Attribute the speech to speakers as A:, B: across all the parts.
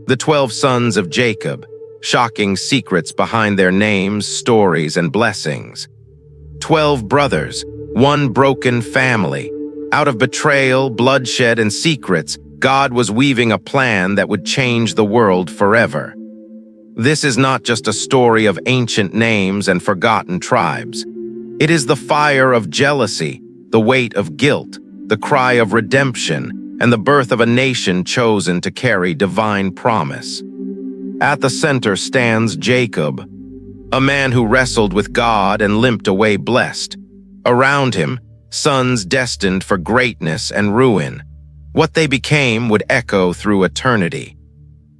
A: The 12 sons of Jacob, shocking secrets behind their names, stories, and blessings. 12 brothers, one broken family. Out of betrayal, bloodshed, and secrets, God was weaving a plan that would change the world forever. This is not just a story of ancient names and forgotten tribes. It is the fire of jealousy, the weight of guilt, the cry of redemption, and the birth of a nation chosen to carry divine promise. At the center stands Jacob, a man who wrestled with God and limped away blessed. Around him, sons destined for greatness and ruin. What they became would echo through eternity.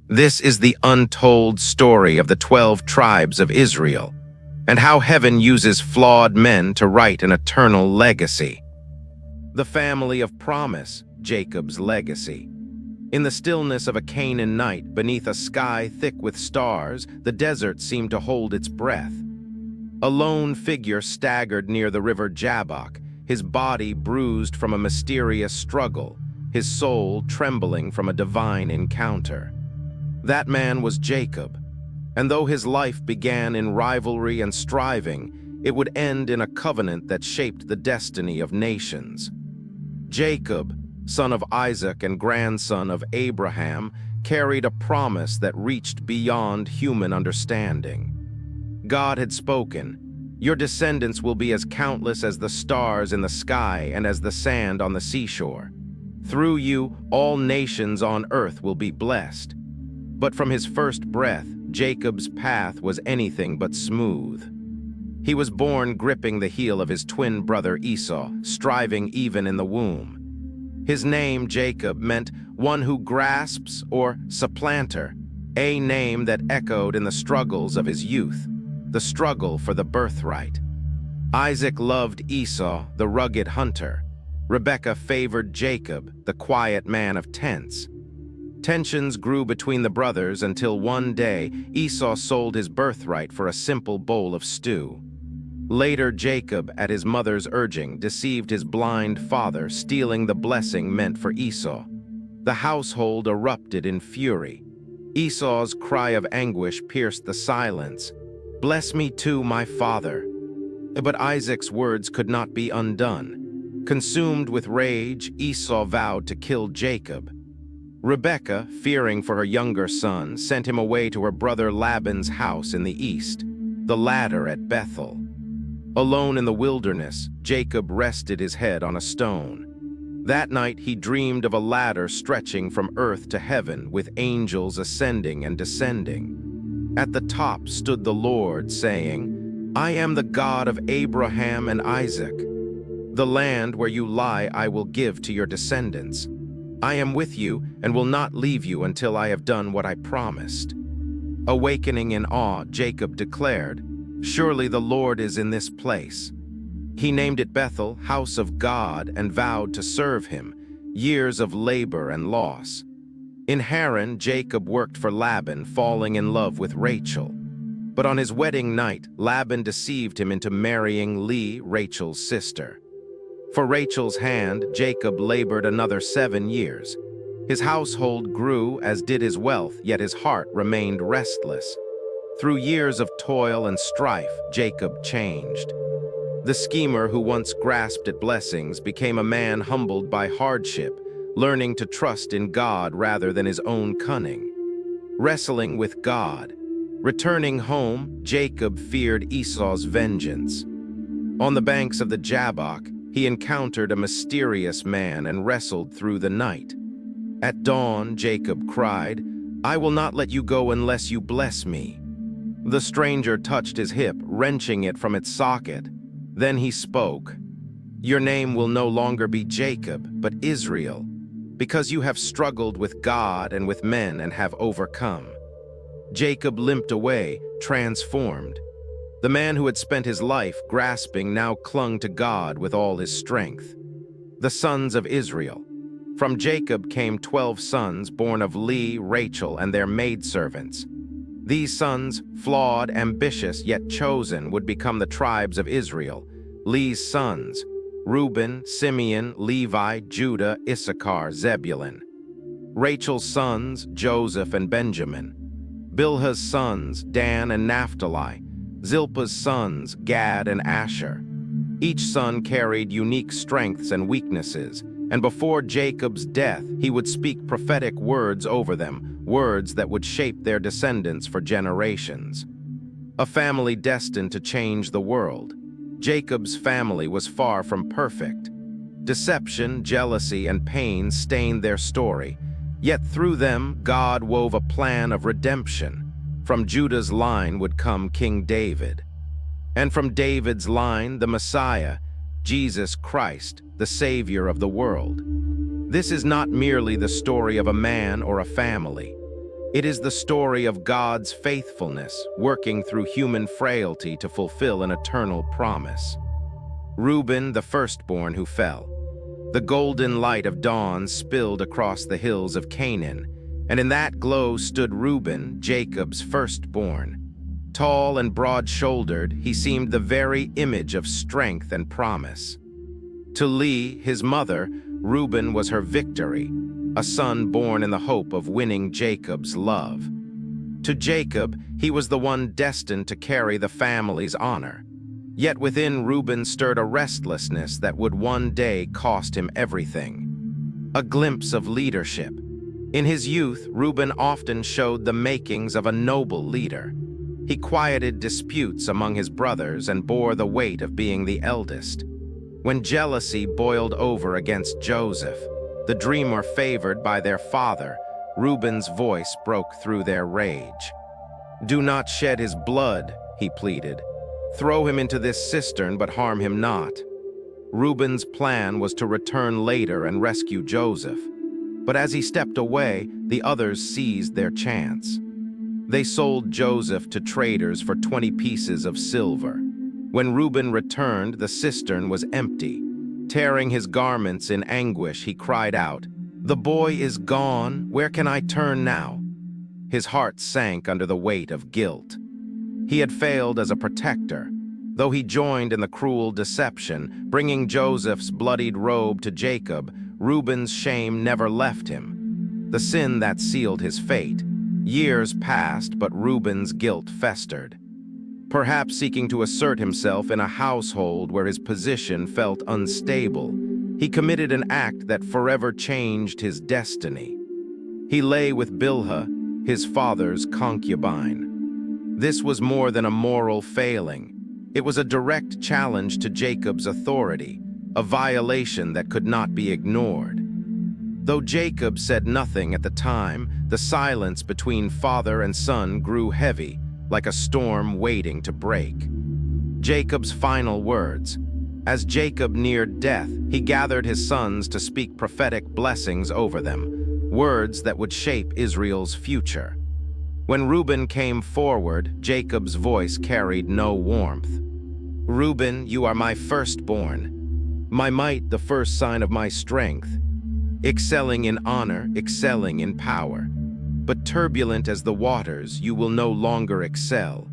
A: This is the untold story of the 12 tribes of Israel, and how heaven uses flawed men to write an eternal legacy. The family of promise, Jacob's legacy. In the stillness of a Canaan night, beneath a sky thick with stars, the desert seemed to hold its breath. A lone figure staggered near the river Jabbok, his body bruised from a mysterious struggle, his soul trembling from a divine encounter. That man was Jacob, and though his life began in rivalry and striving, it would end in a covenant that shaped the destiny of nations. Jacob, son of Isaac and grandson of Abraham, carried a promise that reached beyond human understanding. God had spoken, "Your descendants will be as countless as the stars in the sky and as the sand on the seashore. Through you, all nations on earth will be blessed." But from his first breath, Jacob's path was anything but smooth. He was born gripping the heel of his twin brother Esau, striving even in the womb. His name, Jacob, meant one who grasps or supplanter, a name that echoed in the struggles of his youth, the struggle for the birthright. Isaac loved Esau, the rugged hunter. Rebekah favored Jacob, the quiet man of tents. Tensions grew between the brothers until one day Esau sold his birthright for a simple bowl of stew. Later, Jacob, at his mother's urging, deceived his blind father, stealing the blessing meant for Esau. The household erupted in fury. Esau's cry of anguish pierced the silence. "Bless me too, my father." But Isaac's words could not be undone. Consumed with rage, Esau vowed to kill Jacob. Rebekah, fearing for her younger son, sent him away to her brother Laban's house in the east, the ladder at Bethel. Alone in the wilderness, Jacob rested his head on a stone. That night he dreamed of a ladder stretching from earth to heaven, with angels ascending and descending. At the top stood the Lord, saying, "I am the God of Abraham and Isaac. The land where you lie I will give to your descendants. I am with you and will not leave you until I have done what I promised." Awakening in awe, Jacob declared, "Surely the Lord is in this place." He named it Bethel, house of God, and vowed to serve him, years of labor and loss. In Haran, Jacob worked for Laban, falling in love with Rachel. But on his wedding night, Laban deceived him into marrying Leah, Rachel's sister. For Rachel's hand, Jacob labored another 7 years. His household grew, as did his wealth, yet his heart remained restless. Through years of toil and strife, Jacob changed. The schemer who once grasped at blessings became a man humbled by hardship, learning to trust in God rather than his own cunning. Wrestling with God. Returning home, Jacob feared Esau's vengeance. On the banks of the Jabbok, he encountered a mysterious man and wrestled through the night. At dawn, Jacob cried, "I will not let you go unless you bless me." The stranger touched his hip, wrenching it from its socket. Then he spoke, "Your name will no longer be Jacob, but Israel, because you have struggled with God and with men and have overcome." Jacob limped away, transformed. The man who had spent his life grasping now clung to God with all his strength. The sons of Israel. From Jacob came 12 sons born of Leah, Rachel, and their maidservants. These sons, flawed, ambitious, yet chosen, would become the tribes of Israel. Leah's sons, Reuben, Simeon, Levi, Judah, Issachar, Zebulun. Rachel's sons, Joseph and Benjamin. Bilhah's sons, Dan and Naphtali. Zilpah's sons, Gad and Asher. Each son carried unique strengths and weaknesses, and before Jacob's death, he would speak prophetic words over them, words that would shape their descendants for generations. A family destined to change the world. Jacob's family was far from perfect. Deception, jealousy, and pain stained their story, yet through them, God wove a plan of redemption. From Judah's line would come King David. And from David's line, the Messiah, Jesus Christ, the Savior of the world. This is not merely the story of a man or a family. It is the story of God's faithfulness, working through human frailty to fulfill an eternal promise. Reuben, the firstborn who fell. The golden light of dawn spilled across the hills of Canaan, and in that glow stood Reuben, Jacob's firstborn. Tall and broad-shouldered, he seemed the very image of strength and promise. To Leah, his mother, Reuben was her victory, a son born in the hope of winning Jacob's love. To Jacob, he was the one destined to carry the family's honor. Yet within Reuben stirred a restlessness that would one day cost him everything. A glimpse of leadership. In his youth, Reuben often showed the makings of a noble leader. He quieted disputes among his brothers and bore the weight of being the eldest. When jealousy boiled over against Joseph, the dreamer favored by their father, Reuben's voice broke through their rage. "Do not shed his blood," he pleaded. "Throw him into this cistern, but harm him not." Reuben's plan was to return later and rescue Joseph. But as he stepped away, the others seized their chance. They sold Joseph to traders for 20 pieces of silver. When Reuben returned, the cistern was empty. Tearing his garments in anguish, he cried out, "The boy is gone. Where can I turn now?" His heart sank under the weight of guilt. He had failed as a protector. Though he joined in the cruel deception, bringing Joseph's bloodied robe to Jacob, Reuben's shame never left him. The sin that sealed his fate. Years passed, but Reuben's guilt festered. Perhaps seeking to assert himself in a household where his position felt unstable, he committed an act that forever changed his destiny. He lay with Bilhah, his father's concubine. This was more than a moral failing. It was a direct challenge to Jacob's authority, a violation that could not be ignored. Though Jacob said nothing at the time, the silence between father and son grew heavy, like a storm waiting to break. Jacob's final words. As Jacob neared death, he gathered his sons to speak prophetic blessings over them, words that would shape Israel's future. When Reuben came forward, Jacob's voice carried no warmth. "Reuben, you are my firstborn, my might, the first sign of my strength, excelling in honor, excelling in power. But turbulent as the waters, you will no longer excel,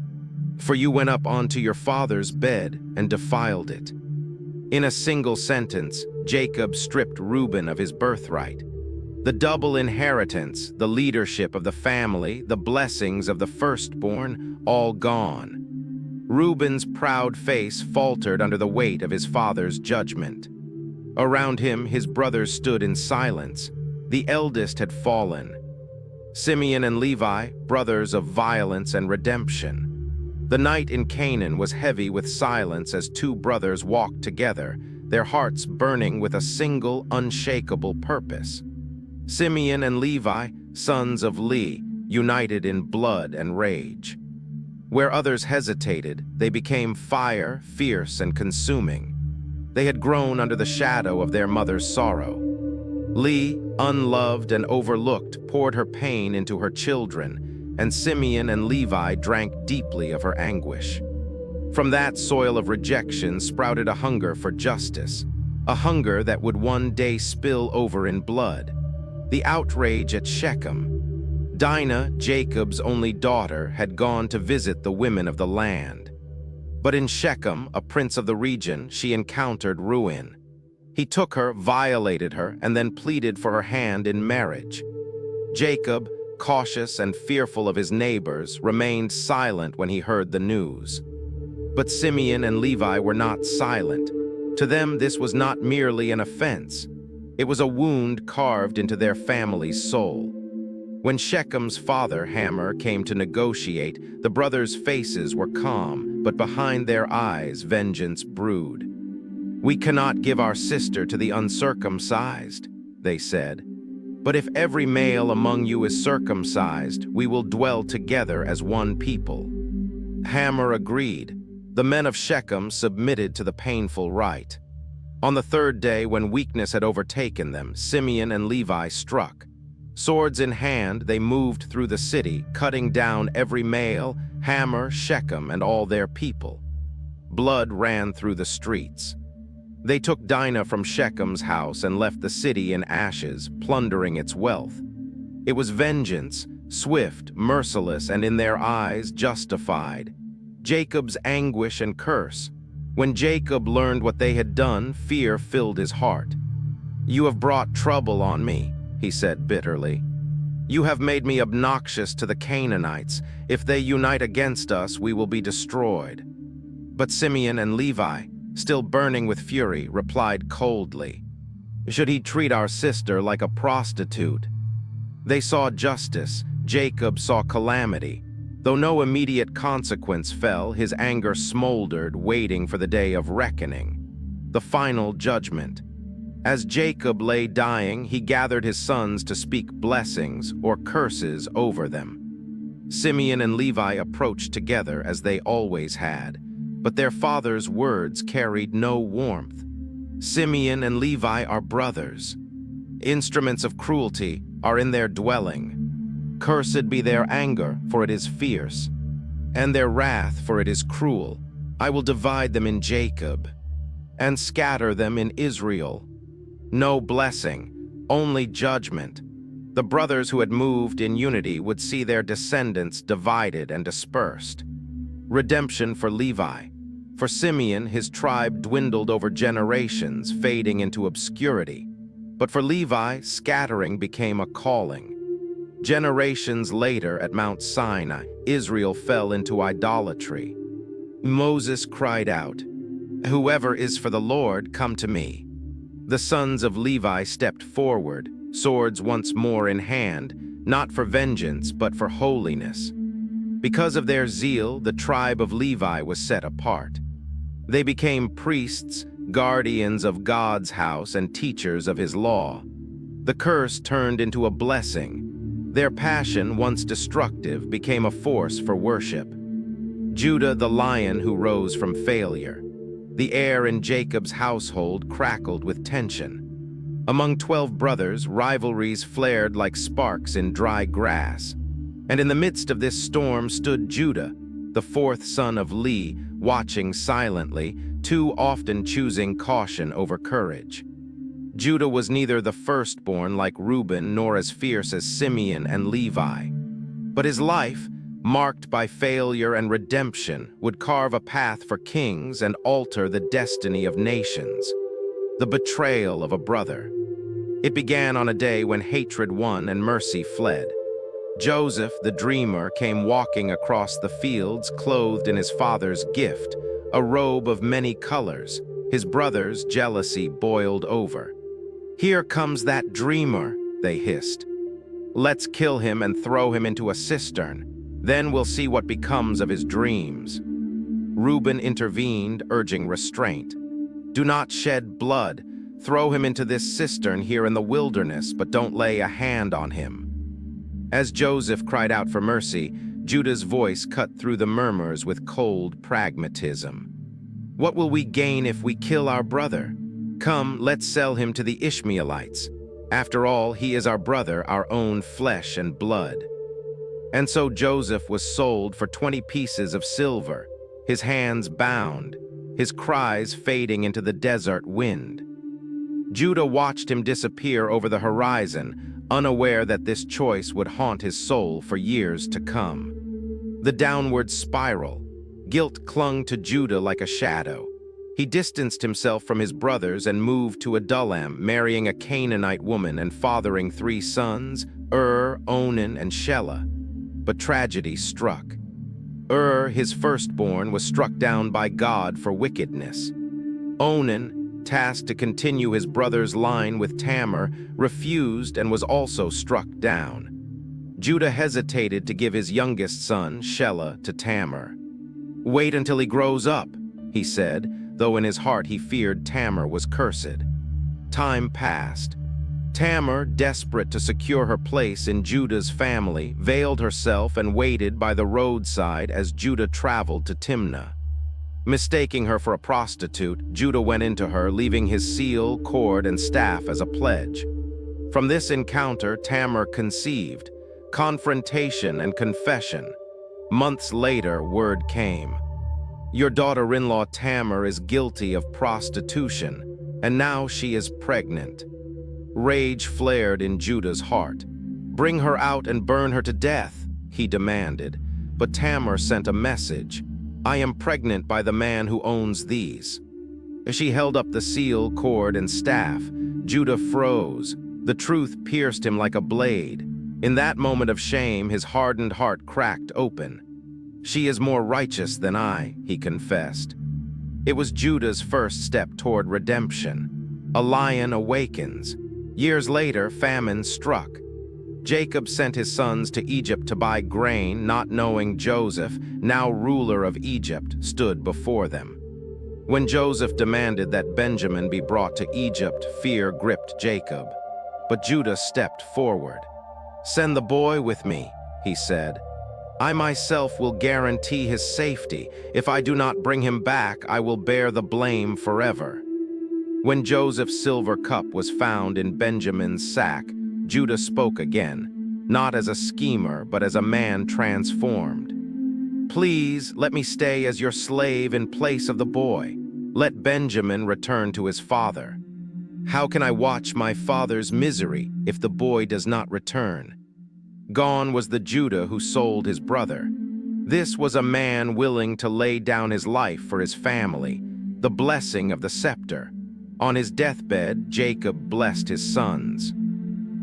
A: for you went up onto your father's bed and defiled it." In a single sentence, Jacob stripped Reuben of his birthright. The double inheritance, the leadership of the family, the blessings of the firstborn, all gone. Reuben's proud face faltered under the weight of his father's judgment. Around him, his brothers stood in silence. The eldest had fallen. Simeon and Levi, brothers of violence and redemption. The night in Canaan was heavy with silence as two brothers walked together, their hearts burning with a single, unshakable purpose. Simeon and Levi, sons of Leah, united in blood and rage. Where others hesitated, they became fire, fierce and consuming. They had grown under the shadow of their mother's sorrow. Leah, unloved and overlooked, poured her pain into her children, and Simeon and Levi drank deeply of her anguish. From that soil of rejection sprouted a hunger for justice, a hunger that would one day spill over in blood. The outrage at Shechem. Dinah, Jacob's only daughter, had gone to visit the women of the land. But in Shechem, a prince of the region, she encountered ruin. He took her, violated her, and then pleaded for her hand in marriage. Jacob, cautious and fearful of his neighbors, remained silent when he heard the news. But Simeon and Levi were not silent. To them, this was not merely an offense. It was a wound carved into their family's soul. When Shechem's father, Hamor, came to negotiate, the brothers' faces were calm, but behind their eyes vengeance brewed. "We cannot give our sister to the uncircumcised," they said. "But if every male among you is circumcised, we will dwell together as one people." Hamor agreed. The men of Shechem submitted to the painful rite. On the third day, when weakness had overtaken them, Simeon and Levi struck. Swords in hand, they moved through the city, cutting down every male, Hamor, Shechem, and all their people. Blood ran through the streets. They took Dinah from Shechem's house and left the city in ashes, plundering its wealth. It was vengeance, swift, merciless, and in their eyes justified. Jacob's anguish and curse. When Jacob learned what they had done, fear filled his heart. "You have brought trouble on me," he said bitterly. "You have made me obnoxious to the Canaanites. If they unite against us, we will be destroyed." But Simeon and Levi, still burning with fury, replied coldly, "Should he treat our sister like a prostitute?" They saw justice, Jacob saw calamity. Though no immediate consequence fell, his anger smoldered, waiting for the day of reckoning, the final judgment. As Jacob lay dying, he gathered his sons to speak blessings or curses over them. Simeon and Levi approached together as they always had, but their father's words carried no warmth. Simeon and Levi are brothers. Instruments of cruelty are in their dwelling. Cursed be their anger, for it is fierce, and their wrath, for it is cruel. I will divide them in Jacob, and scatter them in Israel. No blessing, only judgment. The brothers who had moved in unity would see their descendants divided and dispersed. Redemption for Levi. For Simeon, his tribe dwindled over generations, fading into obscurity. But for Levi, scattering became a calling. Generations later, at Mount Sinai, Israel fell into idolatry. Moses cried out, "Whoever is for the Lord, come to me." The sons of Levi stepped forward, swords once more in hand, not for vengeance, but for holiness. Because of their zeal, the tribe of Levi was set apart. They became priests, guardians of God's house, and teachers of his law. The curse turned into a blessing. Their passion, once destructive, became a force for worship. Judah, the lion who rose from failure. The air in Jacob's household crackled with tension. Among 12 brothers, rivalries flared like sparks in dry grass. And in the midst of this storm stood Judah, the fourth son of Lee, watching silently, too often choosing caution over courage. Judah was neither the firstborn like Reuben nor as fierce as Simeon and Levi. But his life, marked by failure and redemption, would carve a path for kings and alter the destiny of nations. The betrayal of a brother. It began on a day when hatred won and mercy fled. Joseph, the dreamer, came walking across the fields clothed in his father's gift, a robe of many colors. His brothers' jealousy boiled over. "Here comes that dreamer," they hissed. "Let's kill him and throw him into a cistern. Then we'll see what becomes of his dreams." Reuben intervened, urging restraint. "Do not shed blood. Throw him into this cistern here in the wilderness, but don't lay a hand on him." As Joseph cried out for mercy, Judah's voice cut through the murmurs with cold pragmatism. "What will we gain if we kill our brother? Come, let's sell him to the Ishmaelites. After all, he is our brother, our own flesh and blood." And so Joseph was sold for 20 pieces of silver, his hands bound, his cries fading into the desert wind. Judah watched him disappear over the horizon, unaware that this choice would haunt his soul for years to come. The downward spiral. Guilt clung to Judah like a shadow. He distanced himself from his brothers and moved to Adullam, marrying a Canaanite woman and fathering 3 sons, Onan, and Shelah. But tragedy struck. His firstborn, was struck down by God for wickedness. Onan, tasked to continue his brother's line with Tamar, refused and was also struck down. Judah hesitated to give his youngest son, Shelah, to Tamar. "Wait until he grows up," he said, though in his heart he feared Tamar was cursed. Time passed. Tamar, desperate to secure her place in Judah's family, veiled herself and waited by the roadside as Judah traveled to Timnah. Mistaking her for a prostitute, Judah went into her, leaving his seal, cord, and staff as a pledge. From this encounter, Tamar conceived. Confrontation and confession. Months later, word came. "Your daughter-in-law Tamar is guilty of prostitution, and now she is pregnant." Rage flared in Judah's heart. "Bring her out and burn her to death," he demanded. But Tamar sent a message. "I am pregnant by the man who owns these." As she held up the seal, cord, and staff, Judah froze. The truth pierced him like a blade. In that moment of shame, his hardened heart cracked open. "She is more righteous than I," he confessed. It was Judah's first step toward redemption. A lion awakens. Years later, famine struck. Jacob sent his sons to Egypt to buy grain, not knowing Joseph, now ruler of Egypt, stood before them. When Joseph demanded that Benjamin be brought to Egypt, fear gripped Jacob. But Judah stepped forward. "Send the boy with me," he said. "I myself will guarantee his safety. If I do not bring him back, I will bear the blame forever." When Joseph's silver cup was found in Benjamin's sack, Judah spoke again, not as a schemer, but as a man transformed. "Please, let me stay as your slave in place of the boy. Let Benjamin return to his father. How can I watch my father's misery if the boy does not return?" Gone was the Judah who sold his brother. This was a man willing to lay down his life for his family, the blessing of the scepter. On his deathbed, Jacob blessed his sons.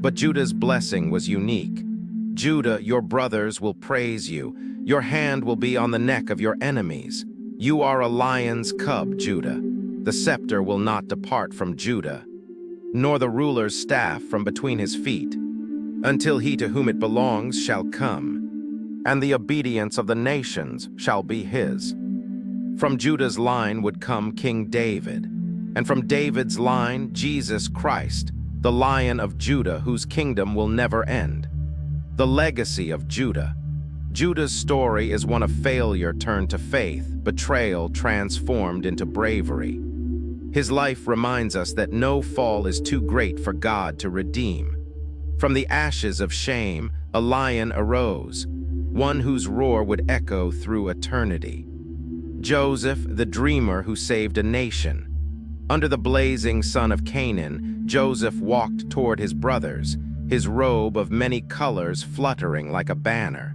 A: But Judah's blessing was unique. "Judah, your brothers will praise you. Your hand will be on the neck of your enemies. You are a lion's cub, Judah. The scepter will not depart from Judah, nor the ruler's staff from between his feet, until he to whom it belongs shall come, and the obedience of the nations shall be his." From Judah's line would come King David, and from David's line, Jesus Christ, the Lion of Judah, whose kingdom will never end. The legacy of Judah. Judah's story is one of failure turned to faith, betrayal transformed into bravery. His life reminds us that no fall is too great for God to redeem. From the ashes of shame, a lion arose, one whose roar would echo through eternity. Joseph, the dreamer who saved a nation. Under the blazing sun of Canaan, Joseph walked toward his brothers, his robe of many colors fluttering like a banner.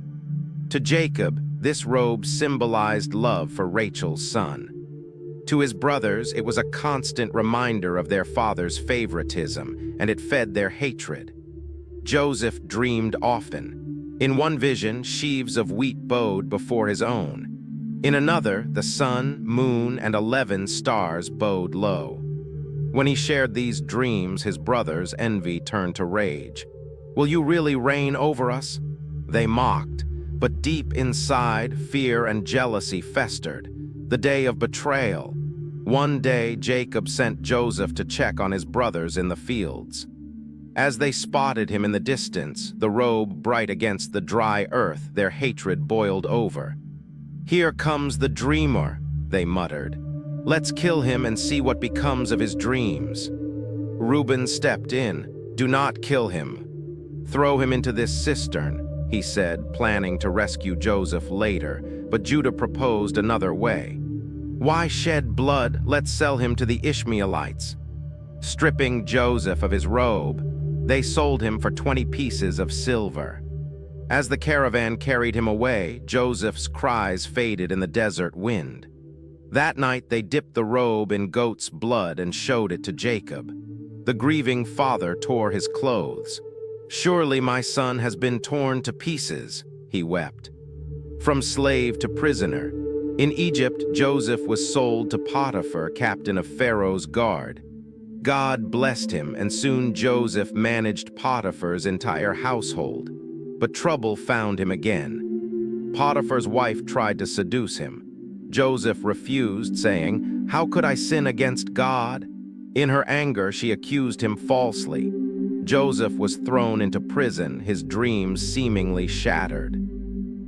A: To Jacob, this robe symbolized love for Rachel's son. To his brothers, it was a constant reminder of their father's favoritism, and it fed their hatred. Joseph dreamed often. In one vision, sheaves of wheat bowed before his own. In another, the sun, moon, and 11 stars bowed low. When he shared these dreams, his brothers' envy turned to rage. "Will you really reign over us?" They mocked, but deep inside, fear and jealousy festered. The day of betrayal. One day, Jacob sent Joseph to check on his brothers in the fields. As they spotted him in the distance, the robe bright against the dry earth, their hatred boiled over. "Here comes the dreamer," they muttered. "Let's kill him and see what becomes of his dreams." Reuben stepped in. "Do not kill him. Throw him into this cistern," he said, planning to rescue Joseph later, but Judah proposed another way. "Why shed blood? Let's sell him to the Ishmaelites." Stripping Joseph of his robe, they sold him for 20 pieces of silver. As the caravan carried him away, Joseph's cries faded in the desert wind. That night they dipped the robe in goat's blood and showed it to Jacob. The grieving father tore his clothes. "Surely my son has been torn to pieces," he wept. From slave to prisoner. In Egypt, Joseph was sold to Potiphar, captain of Pharaoh's guard. God blessed him, and soon Joseph managed Potiphar's entire household. But trouble found him again. Potiphar's wife tried to seduce him. Joseph refused, saying, "How could I sin against God?" In her anger, she accused him falsely. Joseph was thrown into prison, his dreams seemingly shattered.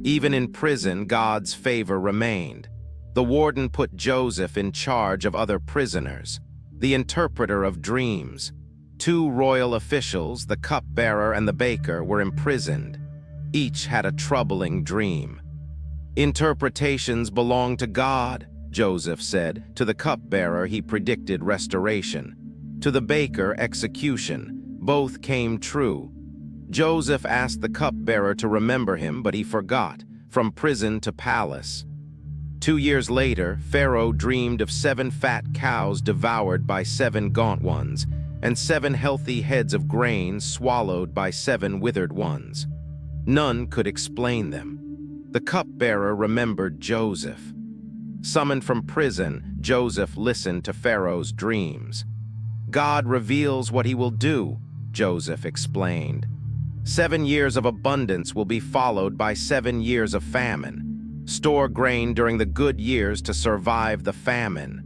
A: Even in prison, God's favor remained. The warden put Joseph in charge of other prisoners, the interpreter of dreams. Two royal officials, the cupbearer and the baker, were imprisoned. Each had a troubling dream. "Interpretations belong to God," Joseph said. To the cupbearer, he predicted restoration. To the baker, execution. Both came true. Joseph asked the cupbearer to remember him, but he forgot, from prison to palace. 2 years later, Pharaoh dreamed of 7 fat cows devoured by 7 gaunt ones, and 7 healthy heads of grain swallowed by 7 withered ones. None could explain them. The cupbearer remembered Joseph. Summoned from prison, Joseph listened to Pharaoh's dreams. "God reveals what he will do," Joseph explained. 7 years of abundance will be followed by 7 years of famine. Store grain during the good years to survive the famine.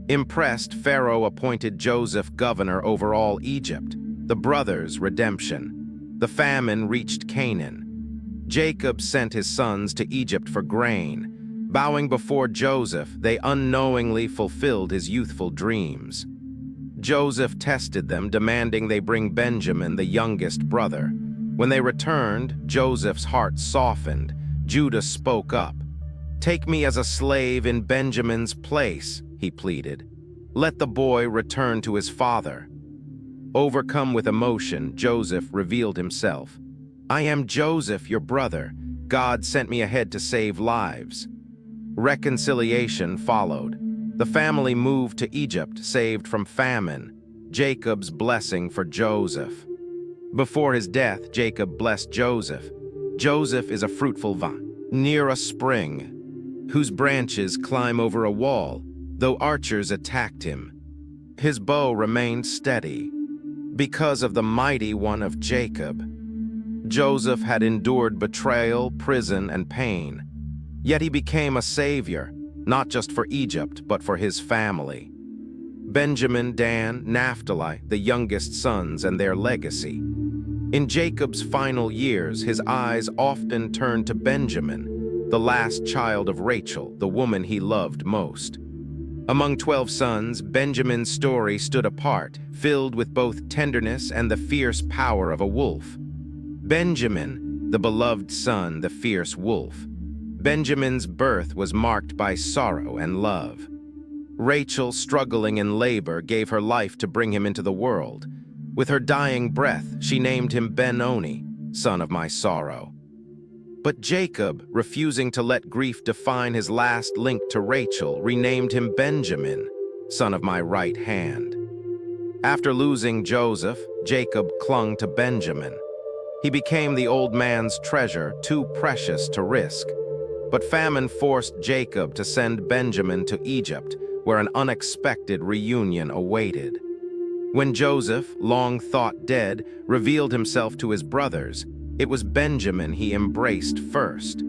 A: Impressed, Pharaoh appointed Joseph governor over all Egypt, the brothers' redemption. The famine reached Canaan. Jacob sent his sons to Egypt for grain. Bowing before Joseph, they unknowingly fulfilled his youthful dreams. Joseph tested them, demanding they bring Benjamin, the youngest brother. When they returned, Joseph's heart softened. Judah spoke up. "Take me as a slave in Benjamin's place," he pleaded. "Let the boy return to his father." Overcome with emotion, Joseph revealed himself. "I am Joseph, your brother. God sent me ahead to save lives." Reconciliation followed. The family moved to Egypt, saved from famine. Jacob's blessing for Joseph. Before his death, Jacob blessed Joseph. "Joseph is a fruitful vine near a spring, whose branches climb over a wall, though archers attacked him. His bow remained steady, because of the mighty one of Jacob." Joseph had endured betrayal, prison, and pain. Yet he became a savior, not just for Egypt, but for his family. Benjamin, Dan, Naphtali, the youngest sons, and their legacy. In Jacob's final years, his eyes often turned to Benjamin, the last child of Rachel, the woman he loved most. Among 12 sons, Benjamin's story stood apart, filled with both tenderness and the fierce power of a wolf. Benjamin, the beloved son, the fierce wolf. Benjamin's birth was marked by sorrow and love. Rachel, struggling in labor, gave her life to bring him into the world. With her dying breath, she named him Ben-Oni, son of my sorrow. But Jacob, refusing to let grief define his last link to Rachel, renamed him Benjamin, son of my right hand. After losing Joseph, Jacob clung to Benjamin. He became the old man's treasure, too precious to risk. But famine forced Jacob to send Benjamin to Egypt, where an unexpected reunion awaited. When Joseph, long thought dead, revealed himself to his brothers, it was Benjamin he embraced first.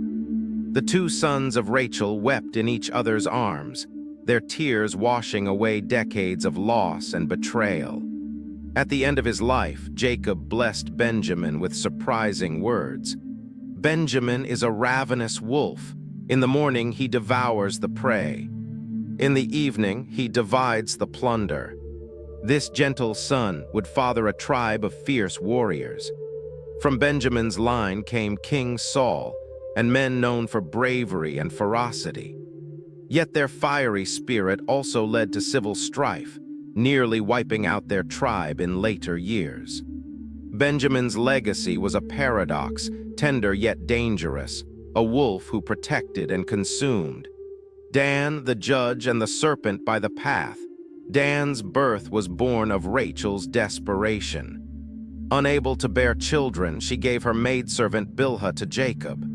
A: The 2 sons of Rachel wept in each other's arms, their tears washing away decades of loss and betrayal. At the end of his life, Jacob blessed Benjamin with surprising words. "Benjamin is a ravenous wolf. In the morning he devours the prey. In the evening he divides the plunder." This gentle son would father a tribe of fierce warriors. From Benjamin's line came King Saul, and men known for bravery and ferocity. Yet their fiery spirit also led to civil strife, nearly wiping out their tribe in later years. Benjamin's legacy was a paradox, tender yet dangerous, a wolf who protected and consumed. Dan, the judge, and the serpent by the path. Dan's birth was born of Rachel's desperation. Unable to bear children, she gave her maidservant Bilhah to Jacob.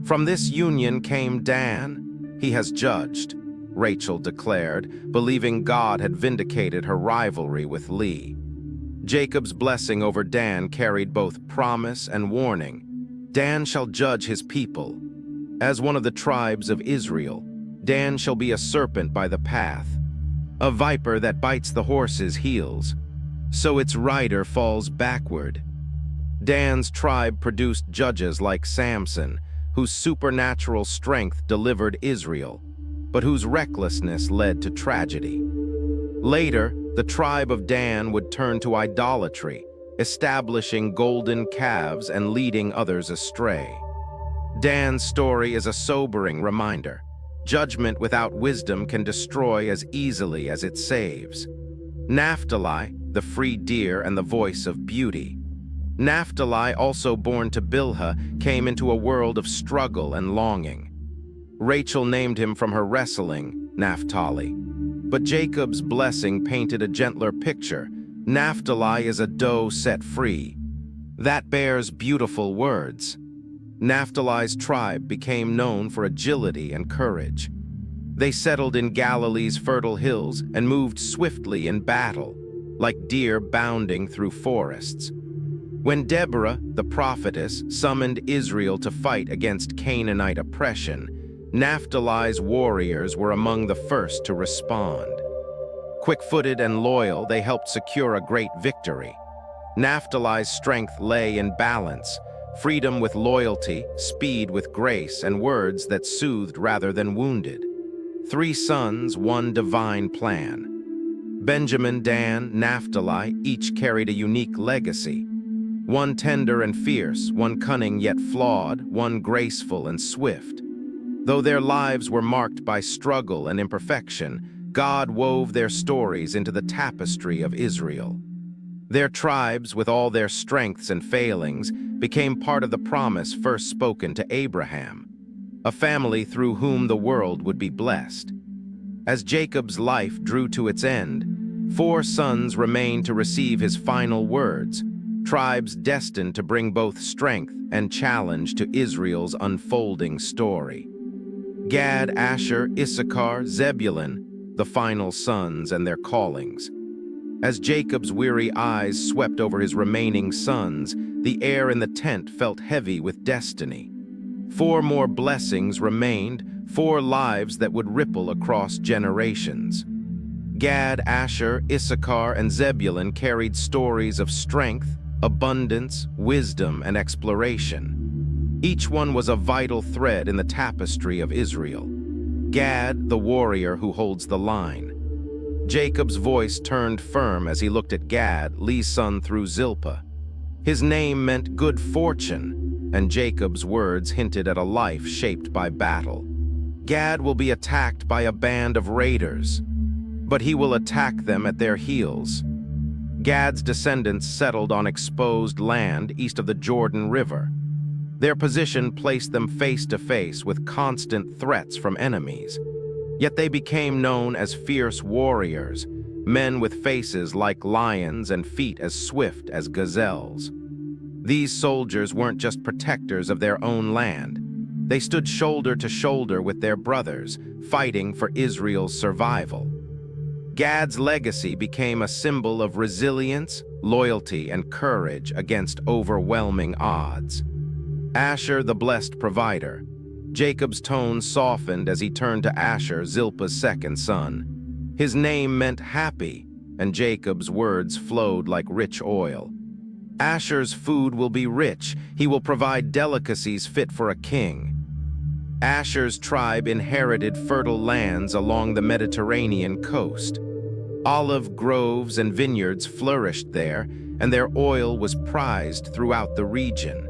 A: From this union came Dan. He has judged, Rachel declared, believing God had vindicated her rivalry with Leah. Jacob's blessing over Dan carried both promise and warning. Dan shall judge his people. As one of the tribes of Israel, Dan shall be a serpent by the path, a viper that bites the horse's heels, so its rider falls backward. Dan's tribe produced judges like Samson, whose supernatural strength delivered Israel, but whose recklessness led to tragedy. Later, the tribe of Dan would turn to idolatry, establishing golden calves and leading others astray. Dan's story is a sobering reminder. Judgment without wisdom can destroy as easily as it saves. Naphtali, the free deer and the voice of beauty. Naphtali, also born to Bilhah, came into a world of struggle and longing. Rachel named him from her wrestling, Naphtali. But Jacob's blessing painted a gentler picture. Naphtali is a doe set free. That bears beautiful words. Naphtali's tribe became known for agility and courage. They settled in Galilee's fertile hills and moved swiftly in battle, like deer bounding through forests. When Deborah, the prophetess, summoned Israel to fight against Canaanite oppression, Naphtali's warriors were among the first to respond. Quick-footed and loyal, they helped secure a great victory. Naphtali's strength lay in balance, freedom with loyalty, speed with grace, and words that soothed rather than wounded. 3 sons, one divine plan. Benjamin, Dan, Naphtali each carried a unique legacy. One tender and fierce, one cunning yet flawed, one graceful and swift. Though their lives were marked by struggle and imperfection, God wove their stories into the tapestry of Israel. Their tribes, with all their strengths and failings, became part of the promise first spoken to Abraham, a family through whom the world would be blessed. As Jacob's life drew to its end, 4 sons remained to receive his final words, tribes destined to bring both strength and challenge to Israel's unfolding story. Gad, Asher, Issachar, Zebulun, the final sons and their callings. As Jacob's weary eyes swept over his remaining sons, the air in the tent felt heavy with destiny. 4 more blessings remained, 4 lives that would ripple across generations. Gad, Asher, Issachar, and Zebulun carried stories of strength, abundance, wisdom, and exploration. Each one was a vital thread in the tapestry of Israel. Gad, the warrior who holds the line. Jacob's voice turned firm as he looked at Gad, Leah's son through Zilpah. His name meant good fortune, and Jacob's words hinted at a life shaped by battle. Gad will be attacked by a band of raiders, but he will attack them at their heels. Gad's descendants settled on exposed land east of the Jordan River. Their position placed them face to face with constant threats from enemies. Yet they became known as fierce warriors, men with faces like lions and feet as swift as gazelles. These soldiers weren't just protectors of their own land. They stood shoulder to shoulder with their brothers, fighting for Israel's survival. Gad's legacy became a symbol of resilience, loyalty, and courage against overwhelming odds. Asher, the blessed provider. Jacob's tone softened as he turned to Asher, Zilpah's second son. His name meant happy, and Jacob's words flowed like rich oil. Asher's food will be rich. He will provide delicacies fit for a king. Asher's tribe inherited fertile lands along the Mediterranean coast. Olive groves and vineyards flourished there, and their oil was prized throughout the region.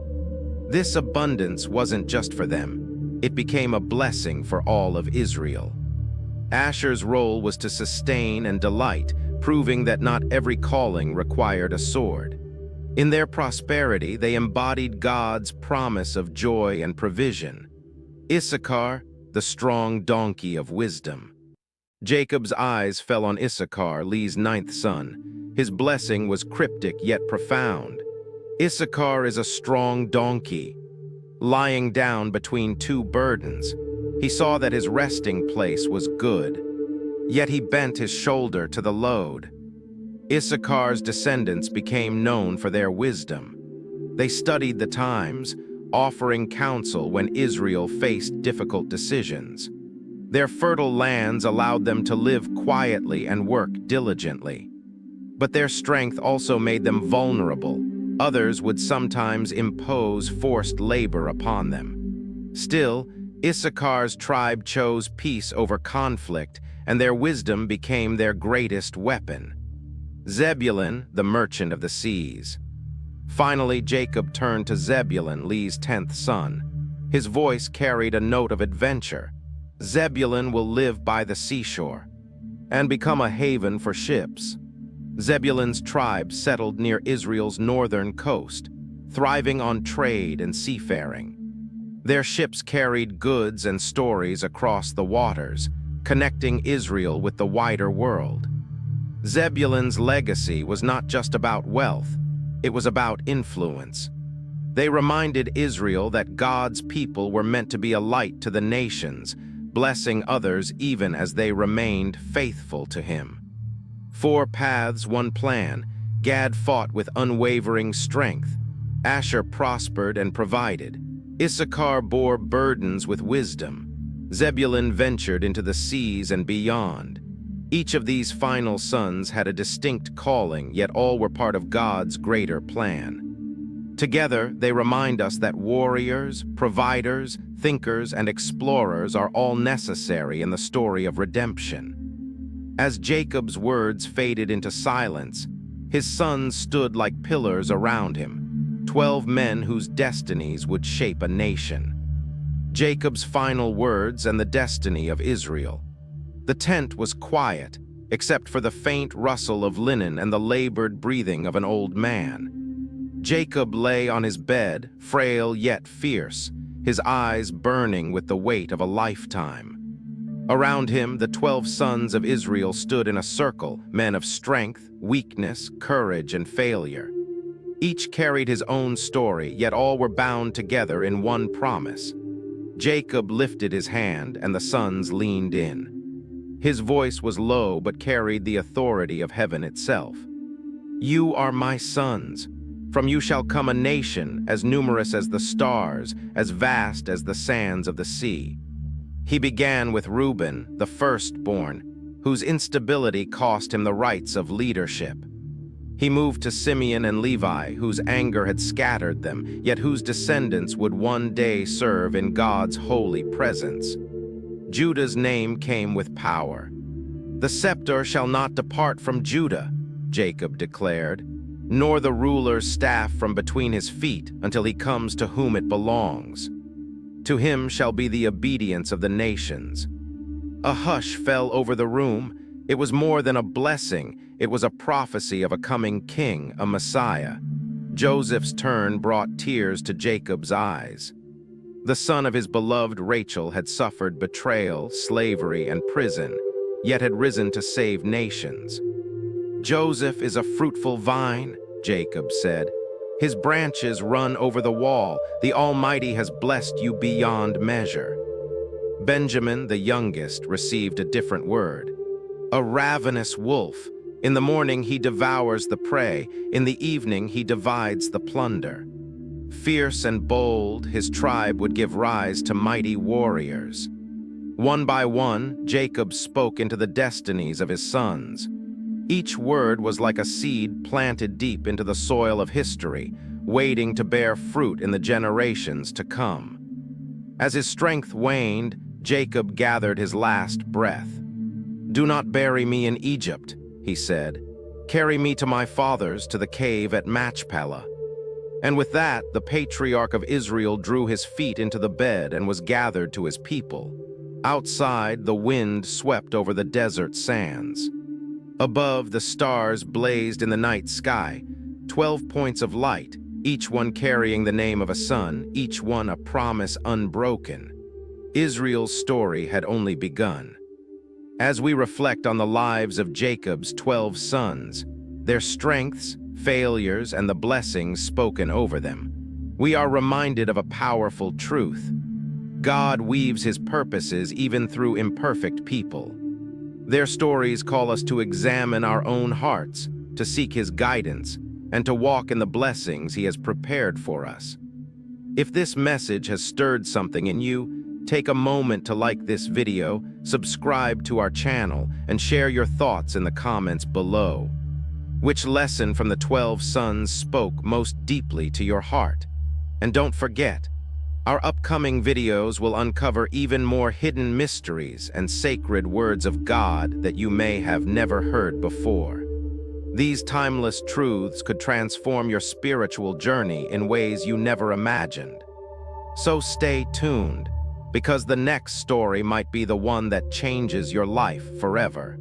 A: This abundance wasn't just for them. It became a blessing for all of Israel. Asher's role was to sustain and delight, proving that not every calling required a sword. In their prosperity, they embodied God's promise of joy and provision. Issachar, the strong donkey of wisdom. Jacob's eyes fell on Issachar, Leah's ninth son. His blessing was cryptic yet profound. Issachar is a strong donkey, lying down between two burdens. He saw that his resting place was good, yet he bent his shoulder to the load. Issachar's descendants became known for their wisdom. They studied the times, offering counsel when Israel faced difficult decisions. Their fertile lands allowed them to live quietly and work diligently. But their strength also made them vulnerable. Others would sometimes impose forced labor upon them. Still, Issachar's tribe chose peace over conflict, and their wisdom became their greatest weapon. Zebulun, the merchant of the seas. Finally, Jacob turned to Zebulun, Leah's 10th son. His voice carried a note of adventure. Zebulun will live by the seashore and become a haven for ships. Zebulun's tribe settled near Israel's northern coast, thriving on trade and seafaring. Their ships carried goods and stories across the waters, connecting Israel with the wider world. Zebulun's legacy was not just about wealth, it was about influence. They reminded Israel that God's people were meant to be a light to the nations, blessing others even as they remained faithful to Him. 4 paths, 1 plan. Gad fought with unwavering strength. Asher prospered and provided. Issachar bore burdens with wisdom. Zebulun ventured into the seas and beyond. Each of these final sons had a distinct calling, yet all were part of God's greater plan. Together, they remind us that warriors, providers, thinkers, and explorers are all necessary in the story of redemption. As Jacob's words faded into silence, his sons stood like pillars around him, 12 men whose destinies would shape a nation. Jacob's final words and the destiny of Israel. The tent was quiet, except for the faint rustle of linen and the labored breathing of an old man. Jacob lay on his bed, frail yet fierce, his eyes burning with the weight of a lifetime. Around him, the 12 sons of Israel stood in a circle, men of strength, weakness, courage, and failure. Each carried his own story, yet all were bound together in one promise. Jacob lifted his hand, and the sons leaned in. His voice was low but carried the authority of heaven itself. "You are my sons. From you shall come a nation as numerous as the stars, as vast as the sands of the sea." He began with Reuben, the firstborn, whose instability cost him the rights of leadership. He moved to Simeon and Levi, whose anger had scattered them, yet whose descendants would one day serve in God's holy presence. Judah's name came with power. "The scepter shall not depart from Judah," Jacob declared, "nor the ruler's staff from between his feet until he comes to whom it belongs. To him shall be the obedience of the nations." A hush fell over the room. It was more than a blessing. It was a prophecy of a coming king, a Messiah. Joseph's turn brought tears to Jacob's eyes. The son of his beloved Rachel had suffered betrayal, slavery, and prison, yet had risen to save nations. "Joseph is a fruitful vine," Jacob said. "His branches run over the wall. The Almighty has blessed you beyond measure." Benjamin, the youngest, received a different word. "A ravenous wolf. In the morning he devours the prey. In the evening he divides the plunder." Fierce and bold, his tribe would give rise to mighty warriors. One by one, Jacob spoke into the destinies of his sons. Each word was like a seed planted deep into the soil of history, waiting to bear fruit in the generations to come. As his strength waned, Jacob gathered his last breath. "Do not bury me in Egypt," he said. "Carry me to my fathers, to the cave at Machpelah." And with that, the patriarch of Israel drew his feet into the bed and was gathered to his people. Outside, the wind swept over the desert sands. Above, the stars blazed in the night sky, 12 points of light, each one carrying the name of a son, each one a promise unbroken. Israel's story had only begun. As we reflect on the lives of Jacob's 12 sons, their strengths, failures, and the blessings spoken over them, we are reminded of a powerful truth. God weaves his purposes even through imperfect people. Their stories call us to examine our own hearts, to seek his guidance, and to walk in the blessings he has prepared for us. If this message has stirred something in you, take a moment to like this video, subscribe to our channel, and share your thoughts in the comments below. Which lesson from the 12 sons spoke most deeply to your heart? And don't forget, our upcoming videos will uncover even more hidden mysteries and sacred words of God that you may have never heard before. These timeless truths could transform your spiritual journey in ways you never imagined. So stay tuned, because the next story might be the one that changes your life forever.